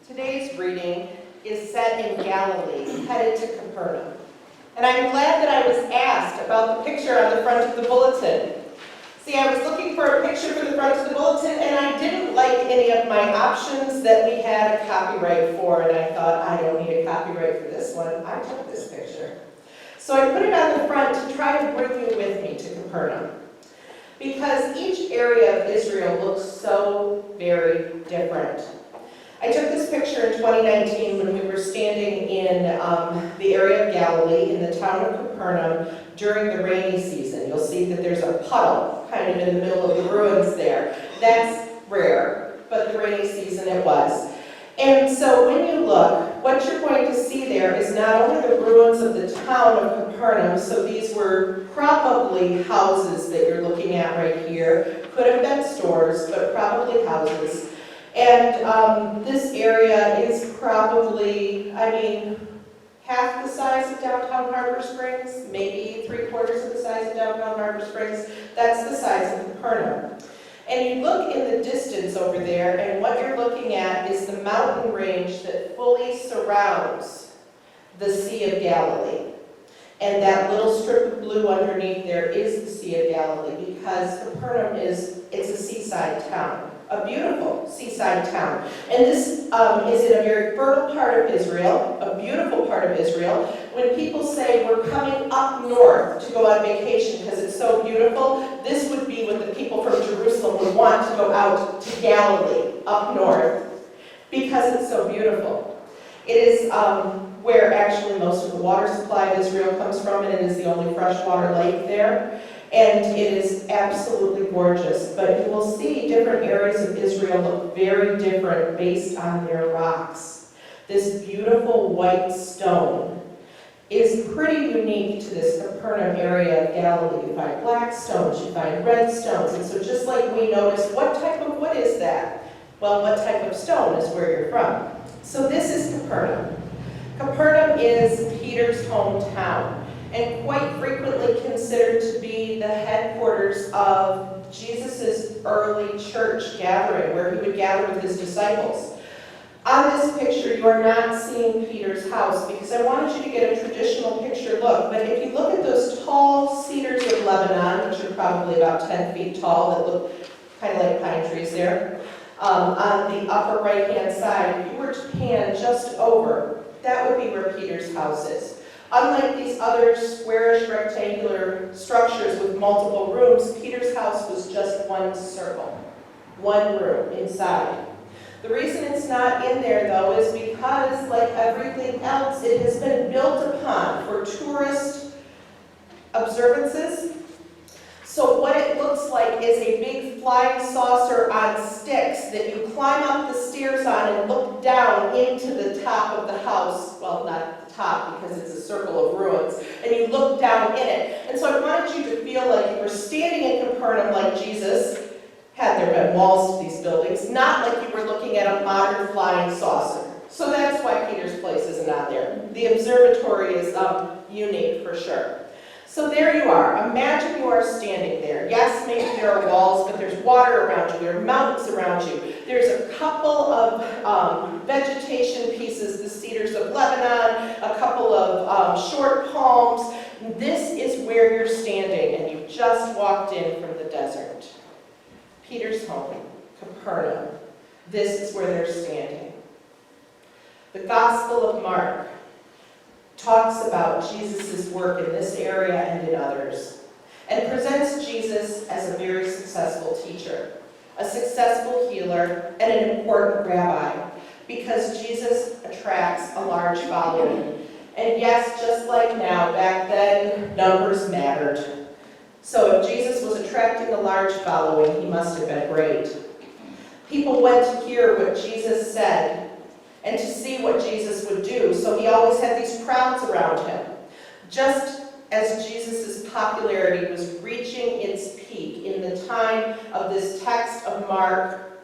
Today's reading is set in Galilee, headed to Capernaum. And I'm glad that I was asked about the picture on the front of the bulletin. See, I was looking for a picture for the front of the bulletin, and I didn't like any of my options that we had a copyright for, and I thought, I don't need a copyright for this one. I took this picture. So I put it on the front to try to bring you with me to Capernaum. Because each area of Israel looks so very different. I took this picture in 2019 when we were standing in the area of Galilee in the town of Capernaum during the rainy season. You'll see that there's a puddle kind of in the middle of the ruins there. That's rare, but the rainy season it was. And so when you look, what you're going to see there is not only the ruins of the town of Capernaum, so these were probably houses that you're looking at right here. Could have been stores, but probably houses. And this area is probably, half the size of downtown Harbor Springs, maybe 3/4 of the size of downtown Harbor Springs. That's the size of Capernaum. And you look in the distance over there, and what you're looking at is the mountain range that fully surrounds the Sea of Galilee. And that little strip of blue underneath there is the Sea of Galilee, because Capernaum it's a seaside town, a beautiful seaside town. And this is in a very fertile part of Israel, a beautiful part of Israel. When people say we're coming up north to go on vacation because it's so beautiful, this would be what the people from Jerusalem would want to go out to Galilee, up north, because it's so beautiful. It is where actually most of the water supply of Israel comes from, and it is the only freshwater lake there. And it is absolutely gorgeous, but you will see different areas of Israel look very different based on their rocks. This beautiful white stone is pretty unique to this Capernaum area of Galilee. You find black stones, you find red stones, and so just like we noticed, what type of wood is that? Well, what type of stone is where you're from. So this is Capernaum. Capernaum is Peter's hometown, and quite frequently considered to be the headquarters of Jesus' early church gathering, where he would gather with his disciples. On this picture, you are not seeing Peter's house, because I wanted you to get a traditional picture look, but if you look at those tall cedars of Lebanon, which are probably about 10 feet tall, that look kind of like pine trees there, on the upper right-hand side, if you were to pan just over, that would be where Peter's house is. Unlike these other squarish rectangular structures with multiple rooms, Peter's house was just one circle, one room inside. The reason it's not in there, though, is because, like everything else, it has been built upon for tourist observances. So what it looks like is a big flying saucer on sticks that you climb up the stairs on and look down into the top of the house. Well, not the top, because it's a circle of ruins. And you look down in it. And so I wanted you to feel like you were standing in Capernaum like Jesus, had there been walls to these buildings, not like you were looking at a modern flying saucer. So that's why Peter's place isn't on there. The observatory is unique for sure. So there you are. Imagine you are standing there. Yes, maybe there are walls, but there's water around you. There are mountains around you. There's a couple of vegetation pieces, the cedars of Lebanon, a couple of short palms. This is where you're standing, and you just walked in from the desert. Peter's home, Capernaum. This is where they're standing. The Gospel of Mark talks about Jesus' work in this area and in others, and presents Jesus as a very successful teacher, a successful healer, and an important rabbi, because Jesus attracts a large following. And yes, just like now, back then, numbers mattered. So if Jesus was attracting a large following, he must have been great. People went to hear what Jesus said and to see what Jesus would do, so he always had these crowds around him. Just as Jesus' popularity was reaching its peak in the time of this text of Mark,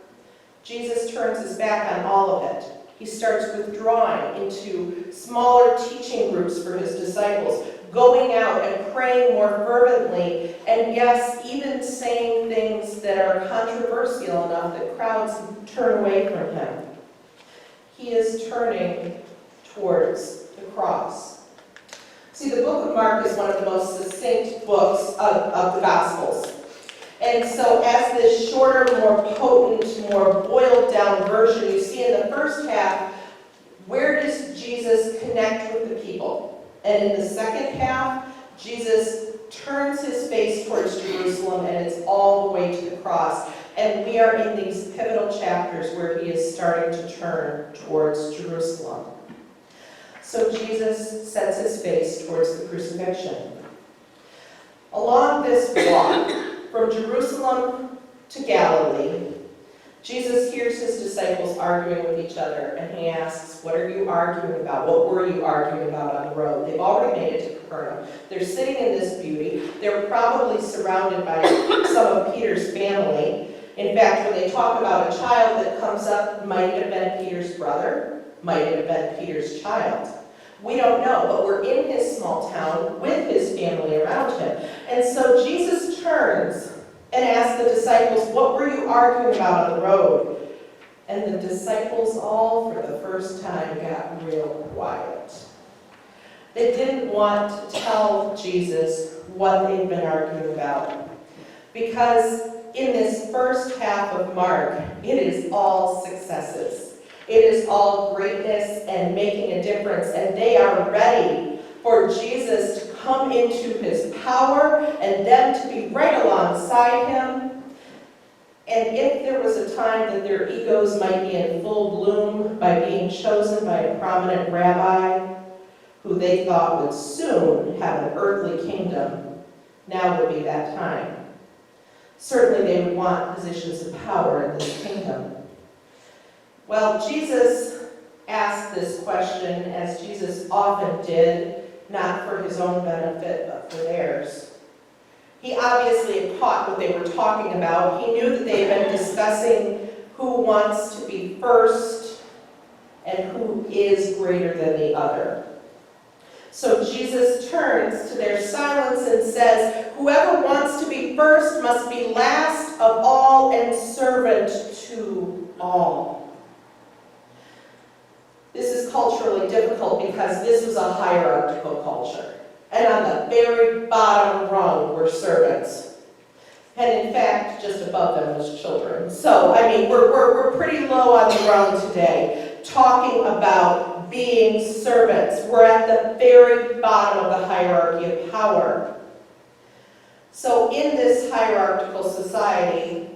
Jesus turns his back on all of it. He starts withdrawing into smaller teaching groups for his disciples, going out and praying more fervently, and yes, even saying things that are controversial enough that crowds turn away from him. he is turning towards the cross. See, the book of Mark is one of the most succinct books of the Gospels. And so as this shorter, more potent, more boiled down version, you see in the first half, where does Jesus connect with the people? And in the second half, Jesus turns his face towards Jerusalem, and it's all the way to the cross. And we are in these pivotal chapters where he is starting to turn towards Jerusalem. So Jesus sets his face towards the crucifixion. Along this walk from Jerusalem to Galilee, Jesus hears his disciples arguing with each other, and he asks, what are you arguing about? What were you arguing about on the road? They've already made it to Capernaum. They're sitting in this beauty. They're probably surrounded by some of Peter's family. In fact, when they talk about a child that comes up, might it have been Peter's brother? Might it have been Peter's child? We don't know, but we're in his small town with his family around him. And so Jesus turns and asks the disciples, what were you arguing about on the road? And the disciples all, for the first time, got real quiet. They didn't want to tell Jesus what they'd been arguing about. Because in this first half of Mark, it is all successes. It is all greatness and making a difference. And they are ready for Jesus to come into his power and them to be right alongside him. And if there was a time that their egos might be in full bloom by being chosen by a prominent rabbi who they thought would soon have an earthly kingdom, now would be that time. Certainly they would want positions of power in this kingdom. Well, Jesus asked this question, as Jesus often did, not for his own benefit, but for theirs. He obviously had caught what they were talking about. He knew that they had been discussing who wants to be first and who is greater than the other. So Jesus turns to their silence and says, whoever wants to be first must be last of all and servant to all. This is culturally difficult because this was a hierarchical culture. And on the very bottom rung were servants. And in fact, just above them was children. So, I mean, we're pretty low on the rung today, talking about being servants. We're at the very bottom of the hierarchy of power. So in this hierarchical society,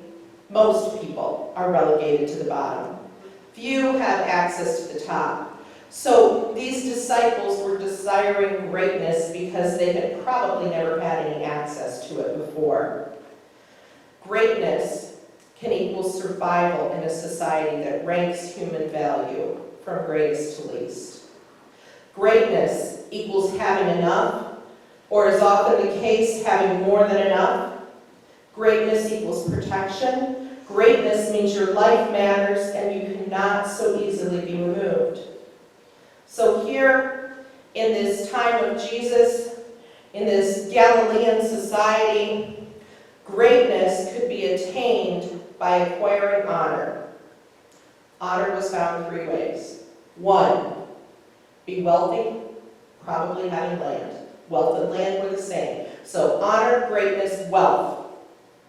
most people are relegated to the bottom. Few have access to the top. So these disciples were desiring greatness because they had probably never had any access to it before. Greatness can equal survival in a society that ranks human value from greatest to least. Greatness equals having enough, or as often the case, having more than enough. Greatness equals protection. Greatness means your life matters and you cannot so easily be removed. So here, in this time of Jesus, in this Galilean society, greatness could be attained by acquiring honor. Honor was found three ways. One, be wealthy, probably having land. Wealth and land were the same. So honor, greatness, wealth,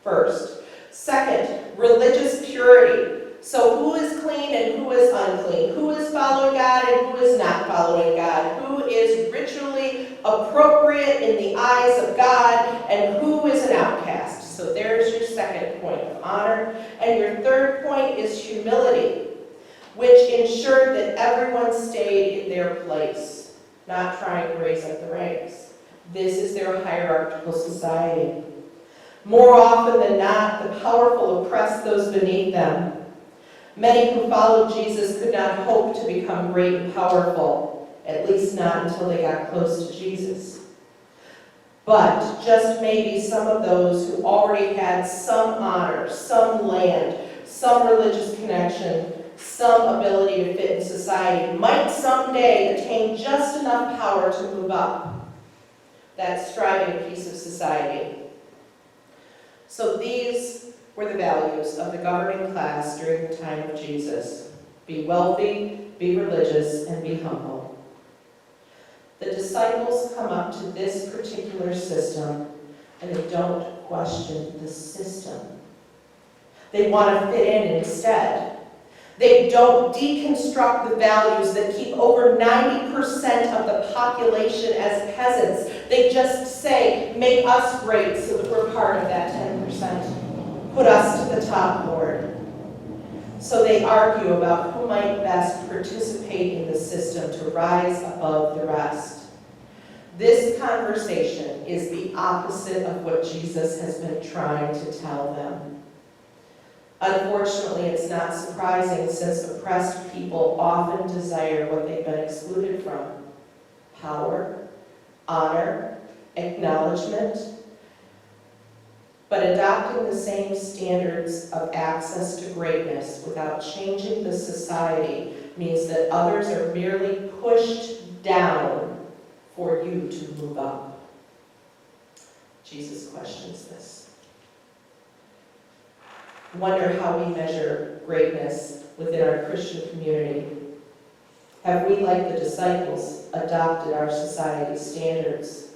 first. Second, religious purity. So who is clean and who is unclean? Who is following God and who is not following God? Who is ritually appropriate in the eyes of God and who is an outcast? So there's your second point of honor. And your third point is humility, which ensured that everyone stayed in their place, not trying to raise up the ranks. This is their hierarchical society. More often than not, the powerful oppress those beneath them. Many who followed Jesus could not hope to become great and powerful, at least not until they got close to Jesus. But just maybe some of those who already had some honor, some land, some religious connection, some ability to fit in society, might someday attain just enough power to move up that striving piece of society. So these were the values of the governing class during the time of Jesus. Be wealthy, be religious, and be humble. The disciples come up to this particular system, and they don't question the system. They want to fit in instead. They don't deconstruct the values that keep over 90% of the population as peasants. They just say, make us great so that we're part of that 10%. Put us to the top, Lord. So they argue about who might best participate in the system to rise above the rest. This conversation is the opposite of what Jesus has been trying to tell them. Unfortunately, it's not surprising since oppressed people often desire what they've been excluded from: power, honor, acknowledgement. But adopting the same standards of access to greatness without changing the society means that others are merely pushed down for you to move up. Jesus questions this. Wonder how we measure greatness within our Christian community. Have we, like the disciples, adopted our society's standards?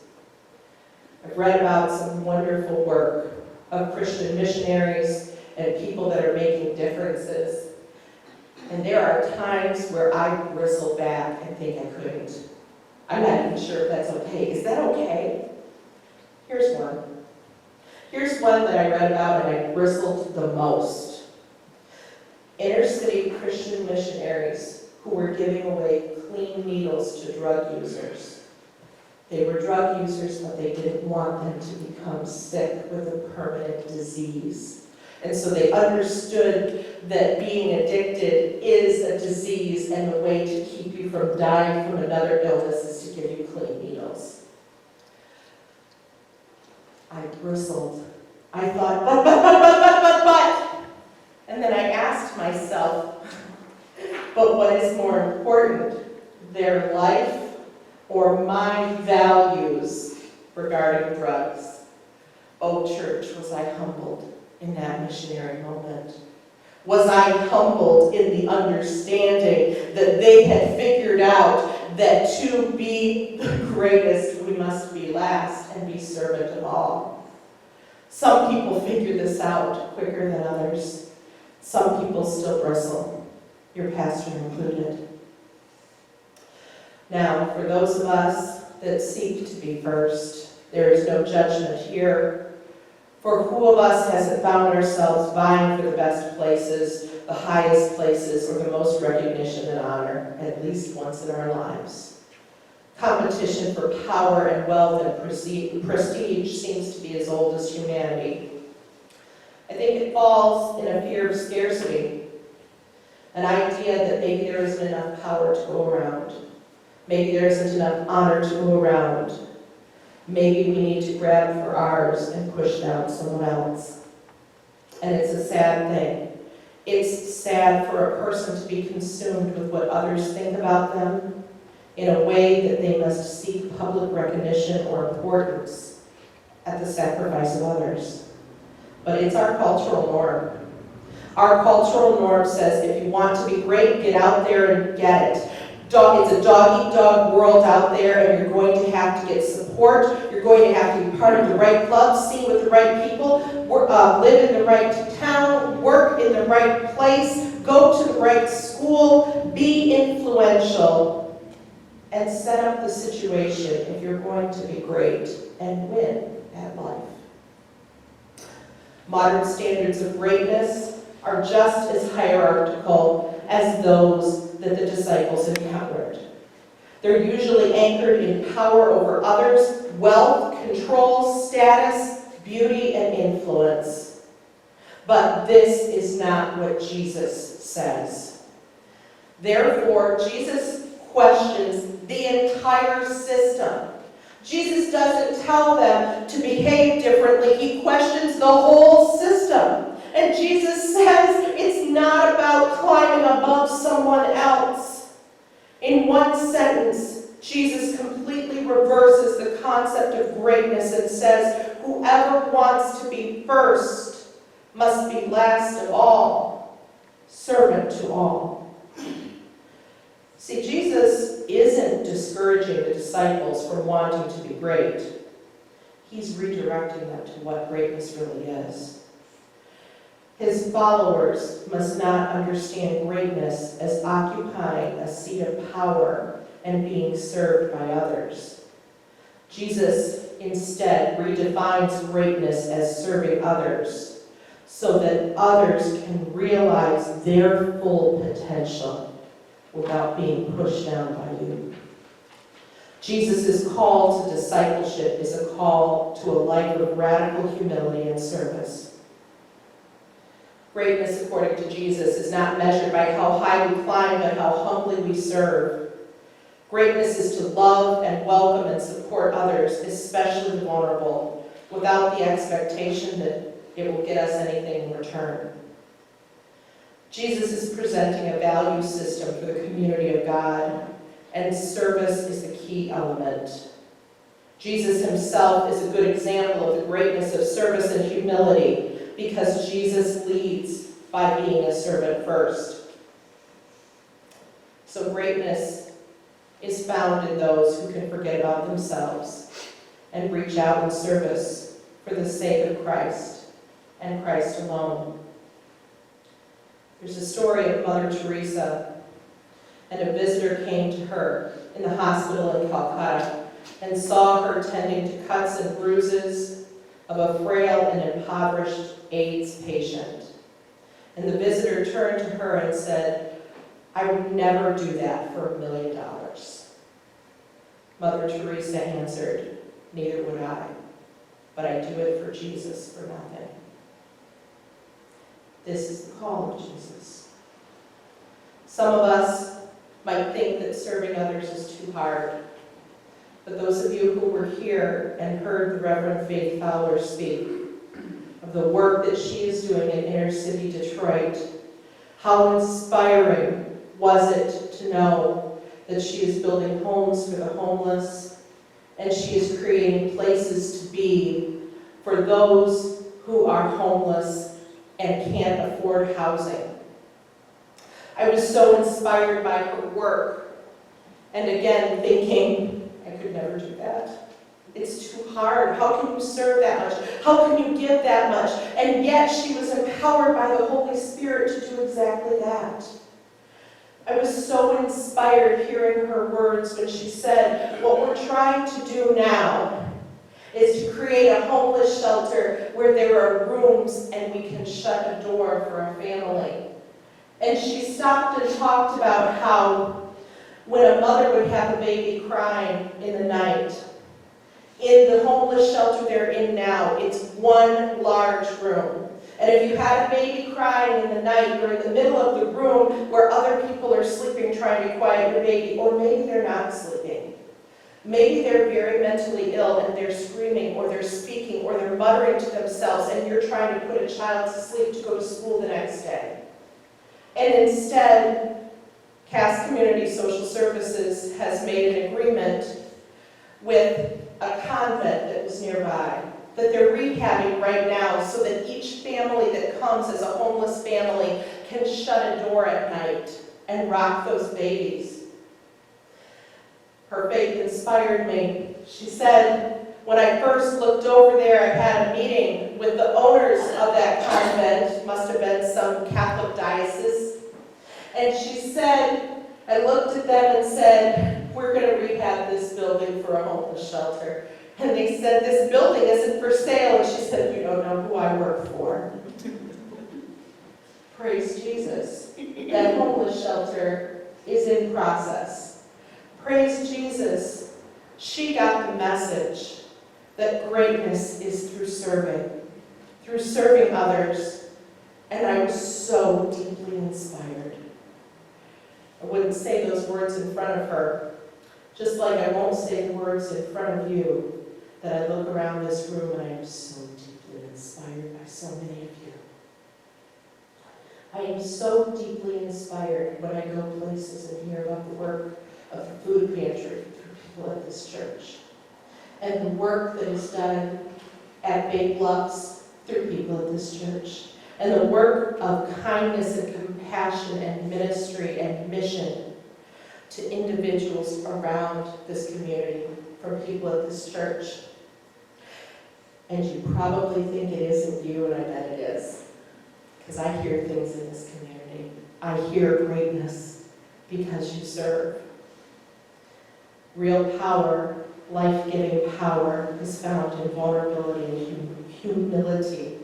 I've read about some wonderful work of Christian missionaries and people that are making differences. And there are times where I bristle back and think I couldn't. I'm not even sure if that's okay. Is that okay? Here's one. Here's one that I read about and I bristled the most. Inner city Christian missionaries who were giving away clean needles to drug users. They were drug users, but they didn't want them to become sick with a permanent disease. And so they understood that being addicted is a disease, and the way to keep you from dying from another illness is to give you clean needles. I bristled. I thought, but. And then I asked myself, but what is more important, their life or my values regarding drugs? Oh, church, was I humbled in that missionary moment? Was I humbled in the understanding that they had figured out that to be the greatest, we must be last and be servant of all? Some people figure this out quicker than others. Some people still bristle, your pastor included. Now, for those of us that seek to be first, there is no judgment here. For who of us hasn't found ourselves vying for the best places, the highest places, or the most recognition and honor, at least once in our lives? Competition for power and wealth and prestige seems to be as old as humanity. I think it falls in a fear of scarcity, an idea that maybe there isn't enough power to go around. Maybe there isn't enough honor to go around. Maybe we need to grab for ours and push down someone else. And it's a sad thing. It's sad for a person to be consumed with what others think about them in a way that they must seek public recognition or importance at the sacrifice of others. But it's our cultural norm. Our cultural norm says if you want to be great, get out there and get it. It's a dog-eat-dog world out there, and you're going to have to get support. You're going to have to be part of the right club, sing with the right people, live in the right town, work in the right place, go to the right school, be influential, and set up the situation if you're going to be great and win at life. Modern standards of greatness are just as hierarchical as those that the disciples encountered. They're usually anchored in power over others, wealth, control, status, beauty, and influence. But this is not what Jesus says. Therefore, Jesus questions the entire system. Jesus doesn't tell them to behave differently. He questions the whole system. And Jesus says it's not about climbing above someone else. In one sentence, Jesus completely reverses the concept of greatness and says, whoever wants to be first must be last of all, servant to all. discouraging the disciples from wanting to be great. He's redirecting them to what greatness really is. His followers must not understand greatness as occupying a seat of power and being served by others. Jesus instead redefines greatness as serving others so that others can realize their full potential without being pushed down by you. Jesus' call to discipleship is a call to a life of radical humility and service. Greatness, according to Jesus, is not measured by how high we climb, but how humbly we serve. Greatness is to love and welcome and support others, especially the vulnerable, without the expectation that it will get us anything in return. Jesus is presenting a value system for the community of God, and service is the key element. Jesus himself is a good example of the greatness of service and humility, because Jesus leads by being a servant first. So greatness is found in those who can forget about themselves and reach out in service for the sake of Christ and Christ alone. There's a story of Mother Teresa, and a visitor came to her in the hospital in Calcutta and saw her tending to cuts and bruises of a frail and impoverished AIDS patient. And the visitor turned to her and said, "I would never do that for $1 million. Mother Teresa answered, "Neither would I, but I do it for Jesus for nothing." This is the call of Jesus. Some of us might think that serving others is too hard. But those of you who were here and heard the Reverend Faith Fowler speak of the work that she is doing in inner city Detroit, how inspiring was it to know that she is building homes for the homeless and she is creating places to be for those who are homeless and can't afford housing. I was so inspired by her work, and again thinking, I could never do that. It's too hard. How can you serve that much? How can you give that much? And yet she was empowered by the Holy Spirit to do exactly that. I was so inspired hearing her words when she said, what we're trying to do now is to create a homeless shelter where there are rooms and we can shut a door for a family. And she stopped and talked about how when a mother would have a baby crying in the night, in the homeless shelter they're in now, it's one large room. And if you had a baby crying in the night, you're in the middle of the room where other people are sleeping trying to quiet your baby, or maybe they're not sleeping. Maybe they're very mentally ill and they're screaming or they're speaking or they're muttering to themselves and you're trying to put a child to sleep to go to school the next day. And instead, Cass Community Social Services has made an agreement with a convent that was nearby that they're rehabbing right now so that each family that comes as a homeless family can shut a door at night and rock those babies. Her faith inspired me. She said, when I first looked over there, I had a meeting with the owners of that convent, must have been some Catholic diocese, and she said, I looked at them and said, we're going to rehab this building for a homeless shelter. And they said, this building isn't for sale. And she said, you don't know who I work for. Praise Jesus. That homeless shelter is in process. Praise Jesus. She got the message that greatness is through serving others. And I was so deeply inspired. I wouldn't say those words in front of her, just like I won't say the words in front of you, that I look around this room and I am so deeply inspired by so many of you. I am so deeply inspired when I go places and hear about the work of the food pantry through people at this church, and the work that is done at Bay Bluffs through people at this church, and the work of kindness and compassion and ministry and mission to individuals around this community, from people at this church. And you probably think it isn't you, and I bet it is. Because I hear things in this community. I hear greatness because you serve. Real power, life-giving power, is found in vulnerability and humility,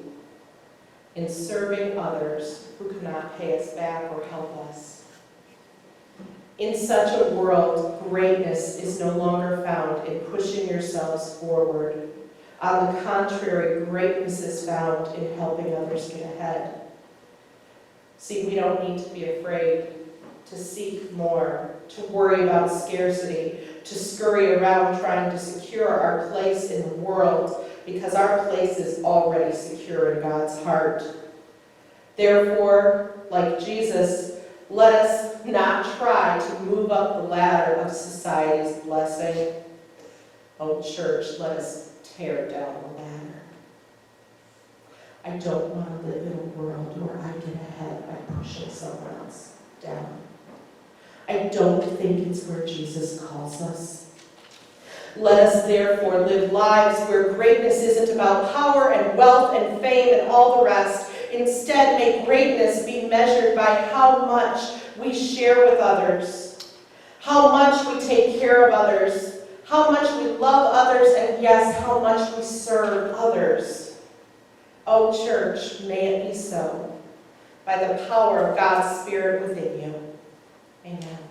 in serving others who cannot pay us back or help us. In such a world, greatness is no longer found in pushing yourselves forward. On the contrary, greatness is found in helping others get ahead. See, we don't need to be afraid to seek more, to worry about scarcity, to scurry around trying to secure our place in the world, because our place is already secure in God's heart. Therefore, like Jesus, let us not try to move up the ladder of society's blessing. Oh, church, let us tear down the ladder. I don't want to live in a world where I get ahead by pushing someone else down. I don't think it's where Jesus calls us. Let us therefore live lives where greatness isn't about power and wealth and fame and all the rest. Instead, may greatness be measured by how much we share with others, how much we take care of others, how much we love others, and yes, how much we serve others. Oh, church, may it be so, by the power of God's Spirit within you. Amen.